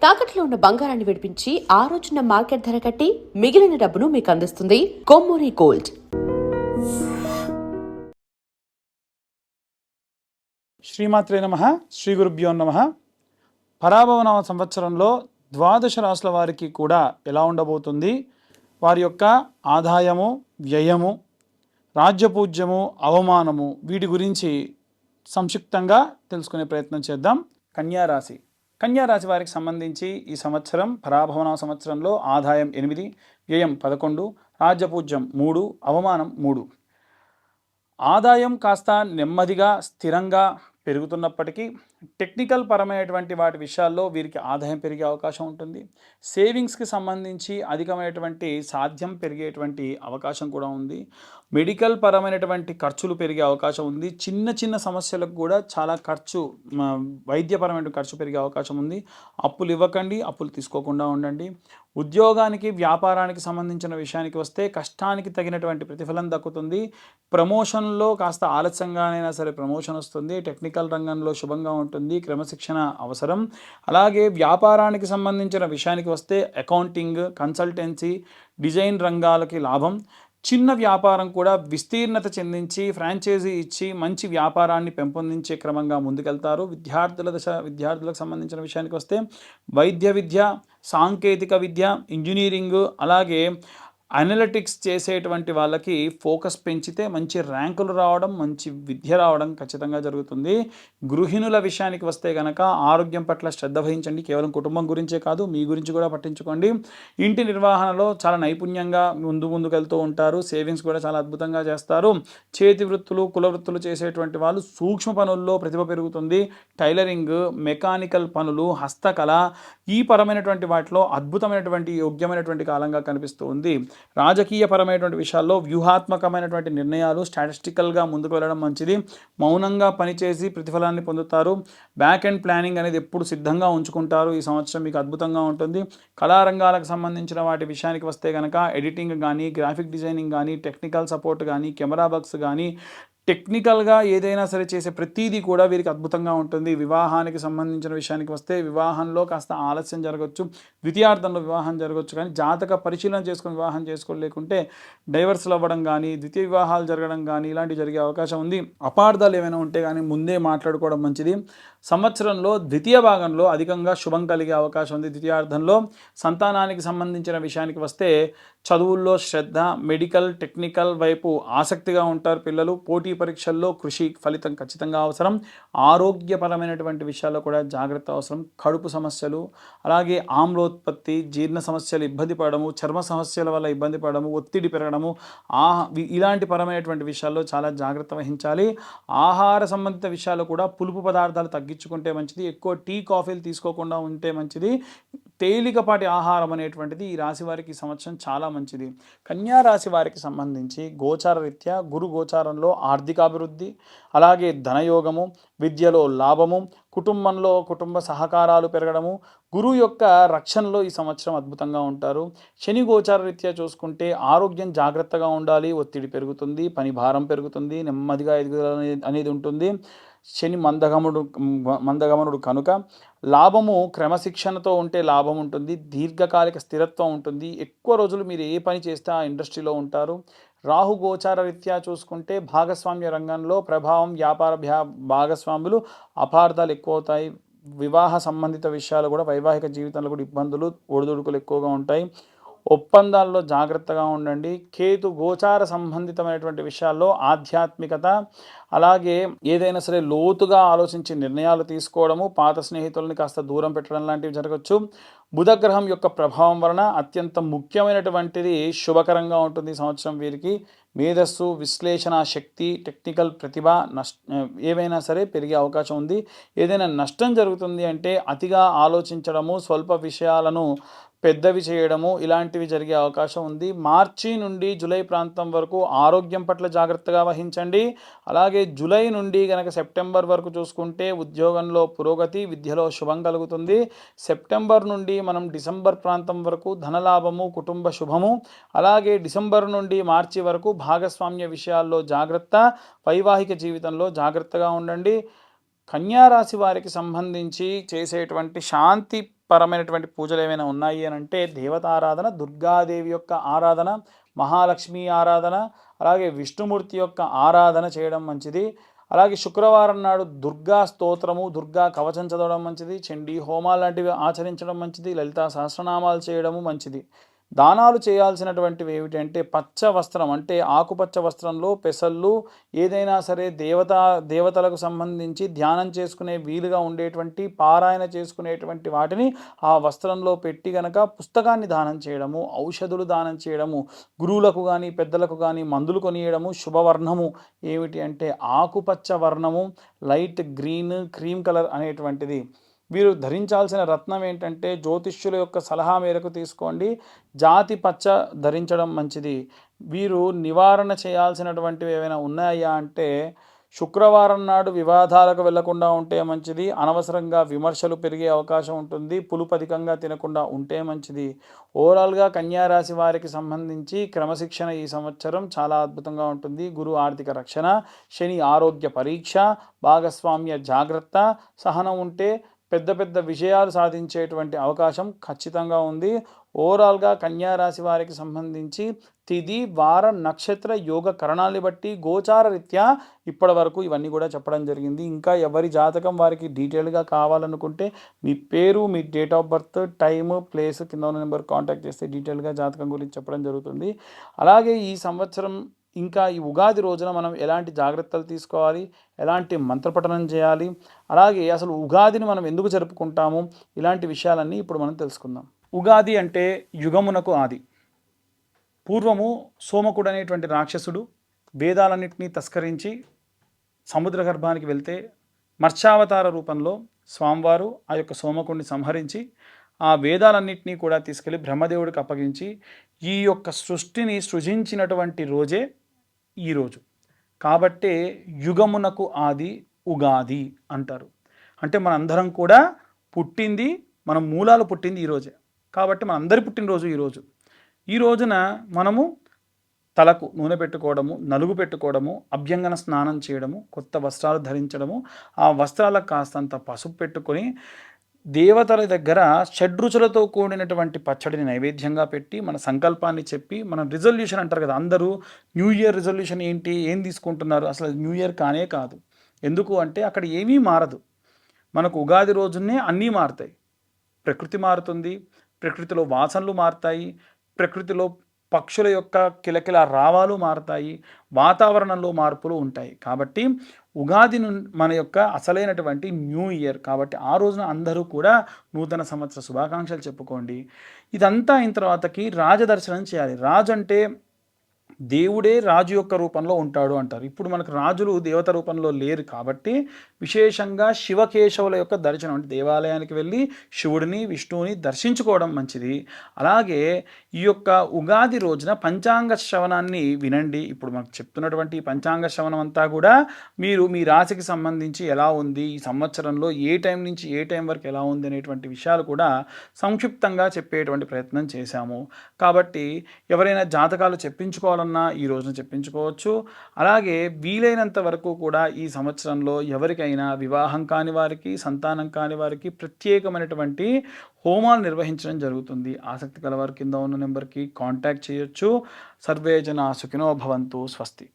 తాకట్లో ఉన్న బంగారాన్ని విడిపించి ఆ రోజున మార్కెట్ ధర కట్టి మిగిలిన డబ్బును మీకు అందిస్తుంది కొమ్మూరి గోల్డ్. శ్రీమాత్రే నమః. శ్రీ గురుభ్యో నమః. పరాభవనామ సంవత్సరంలో ద్వాదశ రాశుల వారికి కూడా ఎలా ఉండబోతుంది, వారి యొక్క ఆదాయము, వ్యయము, రాజ్యపూజ్యము, అవమానము, వీటి గురించి సంక్షిప్తంగా తెలుసుకునే ప్రయత్నం చేద్దాం. కన్యారాశి. కన్యారాశి వారికి సంబంధించి ఈ సంవత్సరం పరాభవనామ సంవత్సరంలో ఆదాయం 8, వ్యయం 11, రాజ్యపూజ్యం 3, అవమానం 3. ఆదాయం కాస్త నెమ్మదిగా స్థిరంగా పెరుగుతున్నప్పటికీ టెక్నికల్ పరమైనటువంటి వాటి విషయాల్లో వీరికి ఆదాయం పెరిగే అవకాశం ఉంటుంది. సేవింగ్స్కి సంబంధించి అధికమైనటువంటి సాధ్యం పెరిగేటువంటి అవకాశం కూడా ఉంది. మెడికల్ పరమైనటువంటి ఖర్చులు పెరిగే అవకాశం ఉంది. చిన్న చిన్న సమస్యలకు కూడా చాలా వైద్యపరమైన ఖర్చు పెరిగే అవకాశం ఉంది. అప్పులు ఇవ్వకండి, అప్పులు తీసుకోకుండా ఉండండి. ఉద్యోగానికి, వ్యాపారానికి సంబంధించిన విషయానికి వస్తే కష్టానికి తగినటువంటి ప్రతిఫలం దక్కుతుంది. ప్రమోషన్లో కాస్త ఆలస్యంగానైనా సరే ప్రమోషన్ వస్తుంది. టెక్నికల్ రంగంలో శుభంగా ఉంటుంది. క్రమశిక్షణ అవసరం. అలాగే వ్యాపారానికి సంబంధించిన విషయానికి వస్తే అకౌంటింగ్, కన్సల్టెన్సీ, డిజైన్ రంగాలకి లాభం. చిన్న వ్యాపారం కూడా విస్తీర్ణత చెందించి ఫ్రాంచైజీ ఇచ్చి మంచి వ్యాపారాన్ని పెంపొందించే క్రమంగా ముందుకెళ్తారు. విద్యార్థులకు సంబంధించిన విషయానికి వస్తే వైద్య విద్య, సాంకేతిక విద్య, ఇంజనీరింగ్, అలాగే అనలిటిక్స్ చేసేటువంటి వాళ్ళకి ఫోకస్ పెంచితే మంచి ర్యాంకులు రావడం, మంచి విద్య రావడం ఖచ్చితంగా జరుగుతుంది. గృహిణుల విషయానికి వస్తే కనుక ఆరోగ్యం పట్ల శ్రద్ధ వహించండి. కేవలం కుటుంబం గురించే కాదు, మీ గురించి కూడా పట్టించుకోండి. ఇంటి నిర్వహణలో చాలా నైపుణ్యంగా ముందుకెళ్తూ ఉంటారు. సేవింగ్స్ కూడా చాలా అద్భుతంగా చేస్తారు. చేతి వృత్తులు, కుల వృత్తులు చేసేటువంటి వాళ్ళు సూక్ష్మ పనుల్లో ప్రతిభ పెరుగుతుంది. టైలరింగ్, మెకానికల్ పనులు, హస్తకళ, ఈ పరమైనటువంటి వాటిలో అద్భుతమైనటువంటి యోగ్యమైనటువంటి కాలంగా కనిపిస్తూ ఉంది. రాజకీయపరమైనటువంటి విషయాల్లో వ్యూహాత్మకమైనటువంటి నిర్ణయాలు, స్టాటిస్టికల్గా ముందుకు వెళ్ళడం మంచిది. మౌనంగా పనిచేసి ప్రతిఫలాన్ని పొందుతారు. బ్యాక్ అండ్ ప్లానింగ్ అనేది ఎప్పుడు సిద్ధంగా ఉంచుకుంటారు. ఈ సంవత్సరం మీకు అద్భుతంగా ఉంటుంది. కళారంగాలకు సంబంధించిన వాటి విషయానికి వస్తే కనుక ఎడిటింగ్ కానీ, గ్రాఫిక్ డిజైనింగ్ కానీ, టెక్నికల్ సపోర్ట్ కానీ, కెమెరా వర్క్స్ కానీ, టెక్నికల్గా ఏదైనా సరే చేసే ప్రతిదీ కూడా వీరికి అద్భుతంగా ఉంటుంది. వివాహానికి సంబంధించిన విషయానికి వస్తే వివాహంలో కాస్త ఆలస్యం జరగవచ్చు, ద్వితీయార్థంలో వివాహం జరగవచ్చు. కానీ జాతక పరిశీలన చేసుకుని వివాహం చేసుకోలేకుంటే డైవర్స్లు అవ్వడం కానీ, ద్వితీయ వివాహాలు జరగడం కానీ ఇలాంటివి జరిగే అవకాశం ఉంది. అపార్థాలు ఏమైనా ఉంటే కానీ ముందే మాట్లాడుకోవడం మంచిది. సంవత్సరంలో ద్వితీయ భాగంలో అధికంగా శుభం కలిగే అవకాశం ఉంది. ద్వితీయార్థంలో సంతానానికి సంబంధించిన విషయానికి వస్తే చదువుల్లో శ్రద్ధ, మెడికల్, టెక్నికల్ వైపు ఆసక్తిగా ఉంటారు పిల్లలు. పోటీ పరీక్షల్లో కృషి ఫలితం ఖచ్చితంగా అవసరం. ఆరోగ్యపరమైనటువంటి విషయాల్లో కూడా జాగ్రత్త అవసరం. కడుపు సమస్యలు, అలాగే ఆమ్లోత్పత్తి, జీర్ణ సమస్యలు ఇబ్బంది పడము, చర్మ సమస్యల వల్ల ఇబ్బంది పడము, ఒత్తిడి పెరగడము, ఇలాంటి పరమైనటువంటి విషయాల్లో చాలా జాగ్రత్త వహించాలి. ఆహార సంబంధిత విషయాల్లో కూడా పులుపు పదార్థాలు తగ్గించుకుంటే మంచిది. ఎక్కువ టీ, కాఫీలు తీసుకోకుండా ఉంటే మంచిది. తేలికపాటి ఆహారం అనేటువంటిది ఈ రాశి వారికి ఈ సంవత్సరం చాలా మంచిది. కన్యా రాశి వారికి సంబంధించి గోచార రీత్యా గురు గోచారంలో ఆర్థికాభివృద్ధి, అలాగే ధనయోగము, విద్యలో లాభము, కుటుంబంలో కుటుంబ సహకారాలు పెరగడము, గురువు యొక్క రక్షణలో ఈ సంవత్సరం అద్భుతంగా ఉంటారు. శని గోచార రీత్యా చూసుకుంటే ఆరోగ్యం జాగ్రత్తగా ఉండాలి. ఒత్తిడి పెరుగుతుంది, పని భారం పెరుగుతుంది, నెమ్మదిగా ఎదుగుదల అనేది ఉంటుంది. శని మందగమనుడు కనుక లాభము క్రమశిక్షణతో ఉంటే లాభం ఉంటుంది. దీర్ఘకాలిక స్థిరత్వం ఉంటుంది. ఎక్కువ రోజులు మీరు ఏ పని చేస్తే ఆ ఇండస్ట్రీలో ఉంటారు. రాహు గోచార రీత్యా చూసుకుంటే భాగస్వామ్య రంగంలో ప్రభావం, వ్యాపార భాగస్వాములు, అపార్థాలు ఎక్కువ అవుతాయి. వివాహ సంబంధిత విషయాలు కూడా, వైవాహిక జీవితంలో కూడా ఇబ్బందులు, ఒడిదుడుకులు ఎక్కువగా ఉంటాయి. ఒప్పందాల్లో జాగ్రత్తగా ఉండండి. కేతు గోచార సంబంధితమైనటువంటి విషయాల్లో ఆధ్యాత్మికత, అలాగే ఏదైనా సరే లోతుగా ఆలోచించి నిర్ణయాలు తీసుకోవడము, పాత స్నేహితులని కాస్త దూరం పెట్టడం లాంటివి జరగచ్చు. బుధగ్రహం యొక్క ప్రభావం వలన అత్యంత ముఖ్యమైనటువంటిది శుభకరంగా ఉంటుంది ఈ సంవత్సరం వీరికి. మేధస్సు, విశ్లేషణ శక్తి, టెక్నికల్ ప్రతిభ ఏవైనా సరే పెరిగే అవకాశం ఉంది. ఏదైనా నష్టం జరుగుతుంది అంటే అతిగా ఆలోచించడము, స్వల్ప విషయాలను పెద్దవి చేయడము, ఇలాంటివి జరిగే అవకాశం ఉంది. మార్చి నుండి జూలై ప్రాంతం వరకు ఆరోగ్యం పట్ల జాగ్రత్తగా వహించండి. అలాగే జూలై నుండి కనుక సెప్టెంబర్ వరకు చూసుకుంటే ఉద్యోగంలో పురోగతి, విద్యలో శుభం కలుగుతుంది. సెప్టెంబర్ నుండి మనం డిసెంబర్ ప్రాంతం వరకు ధనలాభము, కుటుంబ శుభము, అలాగే డిసెంబర్ నుండి మార్చి వరకు భాగస్వామ్య విషయాల్లో జాగ్రత్త, వైవాహిక జీవితంలో జాగ్రత్తగా ఉండండి. కన్యారాశి వారికి సంబంధించి చేసేటువంటి శాంతి పరమైనటువంటి పూజలు ఏమైనా ఉన్నాయి అని అంటే దేవతారాధన, దుర్గాదేవి యొక్క ఆరాధన, మహాలక్ష్మి ఆరాధన, అలాగే విష్ణుమూర్తి యొక్క ఆరాధన చేయడం మంచిది. అలాగే శుక్రవారం నాడు దుర్గా స్తోత్రము, దుర్గా కవచం చదవడం మంచిది. చండీ హోమాలు లాంటివి ఆచరించడం మంచిది. లలితా సహస్రనామాలు చేయడము మంచిది. దానాలు చేయాల్సినటువంటివి ఏమిటంటే పచ్చ వస్త్రం, అంటే ఆకుపచ్చ వస్త్రంలో పెసళ్ళు, ఏదైనా సరే దేవతలకు సంబంధించి ధ్యానం చేసుకునే వీలుగా ఉండేటువంటి, పారాయణ చేసుకునేటువంటి వాటిని ఆ వస్త్రంలో పెట్టి గనక పుస్తకాన్ని దానం చేయడము, ఔషధులు దానం చేయడము, గురువులకు కానీ పెద్దలకు కానీ మందులు కొనియడము. శుభవర్ణము ఏమిటి అంటే ఆకుపచ్చ వర్ణము, లైట్ గ్రీన్, క్రీమ్ కలర్ అనేటువంటిది. వీరు ధరించాల్సిన రత్నం ఏంటంటే జ్యోతిష్యుల యొక్క సలహా మేరకు తీసుకోండి, జాతి పచ్చ ధరించడం మంచిది. వీరు నివారణ చేయాల్సినటువంటివి ఏమైనా ఉన్నాయా అంటే శుక్రవారం నాడు వివాదాలకు వెళ్లకుండా ఉంటే మంచిది. అనవసరంగా విమర్శలు పెరిగే అవకాశం ఉంటుంది. పులుపు అధికంగా తినకుండా ఉంటే మంచిది. ఓవరాల్గా కన్యారాశి వారికి సంబంధించి క్రమశిక్షణ ఈ సంవత్సరం చాలా అద్భుతంగా ఉంటుంది. గురు ఆర్థిక రక్షణ, శని ఆరోగ్య పరీక్ష, భాగస్వామ్య జాగ్రత్త, సహనం ఉంటే పెద్ద పెద్ద విజయాలు సాధించేటువంటి అవకాశం ఖచ్చితంగా ఉంది. ఓవరాల్గా కన్యారాశి వారికి సంబంధించి తిథి, వార, నక్షత్ర, యోగ కరణాన్ని బట్టి గోచార రీత్యా ఇప్పటి వరకు ఇవన్నీ కూడా చెప్పడం జరిగింది. ఇంకా ఎవరి జాతకం వారికి డీటెయిల్గా కావాలనుకుంటే మీ పేరు, మీ date of birth, time, place కింద ఉన్న నెంబర్ కాంటాక్ట్ చేస్తే డీటెయిల్గా జాతకం గురించి చెప్పడం జరుగుతుంది. అలాగే ఈ సంవత్సరం ఇంకా ఈ ఉగాది రోజున మనం ఎలాంటి జాగ్రత్తలు తీసుకోవాలి, ఎలాంటి మంత్రపఠనం చేయాలి, అలాగే అసలు ఉగాదిని మనం ఎందుకు జరుపుకుంటాము, ఇలాంటి విషయాలన్నీ ఇప్పుడు మనం తెలుసుకుందాం. ఉగాది అంటే యుగమునకు ఆది. పూర్వము సోమకుడు అనేటువంటి రాక్షసుడు వేదాలన్నింటినీ తస్కరించి సముద్ర గర్భానికి వెళ్తే మత్స్యావతార రూపంలో స్వామివారు ఆ యొక్క సోమకుడిని సంహరించి ఆ వేదాలన్నింటినీ కూడా తీసుకెళ్ళి బ్రహ్మదేవుడికి అప్పగించి ఈ యొక్క సృష్టిని సృజించినటువంటి రోజే ఈరోజు. కాబట్టే యుగమునకు ఆది ఉగాది అంటారు. అంటే మనందరం కూడా పుట్టింది, మన మూలాలు పుట్టింది ఈరోజే. కాబట్టి మనందరి పుట్టినరోజు ఈరోజు. ఈ రోజున మనము తలకు నూనె పెట్టుకోవడము, నలుగు పెట్టుకోవడము, అభ్యంగన స్నానం చేయడము, కొత్త వస్త్రాలు ధరించడము, ఆ వస్త్రాలకు కాస్తంత పసుపు పెట్టుకొని దేవతల దగ్గర షడ్రుచులతో కూడినటువంటి పచ్చడిని నైవేద్యంగా పెట్టి మన సంకల్పాన్ని చెప్పి, మన రిజల్యూషన్ అంటారు కదా, అందరూ న్యూ ఇయర్ రిజల్యూషన్ ఏంటి, ఏం తీసుకుంటున్నారు, అసలు న్యూ ఇయర్ కానే కాదు. ఎందుకు అంటే అక్కడ ఏమీ మారదు. మనకు ఉగాది రోజునే అన్నీ మారుతాయి. ప్రకృతి మారుతుంది, ప్రకృతిలో వాసనలు మారుతాయి, ప్రకృతిలో పక్షుల యొక్క కిలకిల రావాలు మారుతాయి, వాతావరణంలో మార్పులు ఉంటాయి. కాబట్టి ఉగాది మన యొక్క అసలైనటువంటి న్యూ ఇయర్. కాబట్టి ఆ రోజున అందరూ కూడా నూతన సంవత్సర శుభాకాంక్షలు చెప్పుకోండి. ఇదంతా అయిన తర్వాతకి రాజదర్శనం చేయాలి. రాజు అంటే దేవుడే రాజు యొక్క రూపంలో ఉంటాడు అంటారు. ఇప్పుడు మనకు రాజులు దేవత రూపంలో లేరు కాబట్టి విశేషంగా శివకేశవుల యొక్క దర్శనం, అంటే దేవాలయానికి వెళ్ళి శివుడిని, విష్ణువుని దర్శించుకోవడం మంచిది. అలాగే ఈ యొక్క ఉగాది రోజున పంచాంగ శ్రవణాన్ని వినండి. ఇప్పుడు మనకు చెప్తున్నటువంటి పంచాంగ శ్రవణం అంతా కూడా మీరు మీ రాశికి సంబంధించి ఎలా ఉంది, ఈ సంవత్సరంలో ఏ టైం నుంచి ఏ టైం వరకు ఎలా ఉంది అనేటువంటి విషయాలు కూడా సంక్షిప్తంగా చెప్పేటువంటి ప్రయత్నం చేశాము. కాబట్టి ఎవరైనా జాతకాలు చెప్పించుకోవాలన్నా ఈ రోజున చెప్పించుకోవచ్చు. అలాగే వీలైనంత వరకు కూడా ఈ సంవత్సరంలో ఎవరికైనా వివాహం కాని వారికి, సంతానం కాని వారికి ప్రత్యేకమైనటువంటి హోమాలు నిర్వహించడం జరుగుతుంది. ఆసక్తి కలవారి కింద ఉన్న నెంబర్కి కాంటాక్ట్ చేయొచ్చు. సర్వే జనా సుఖినో భవంతు. స్వస్తి.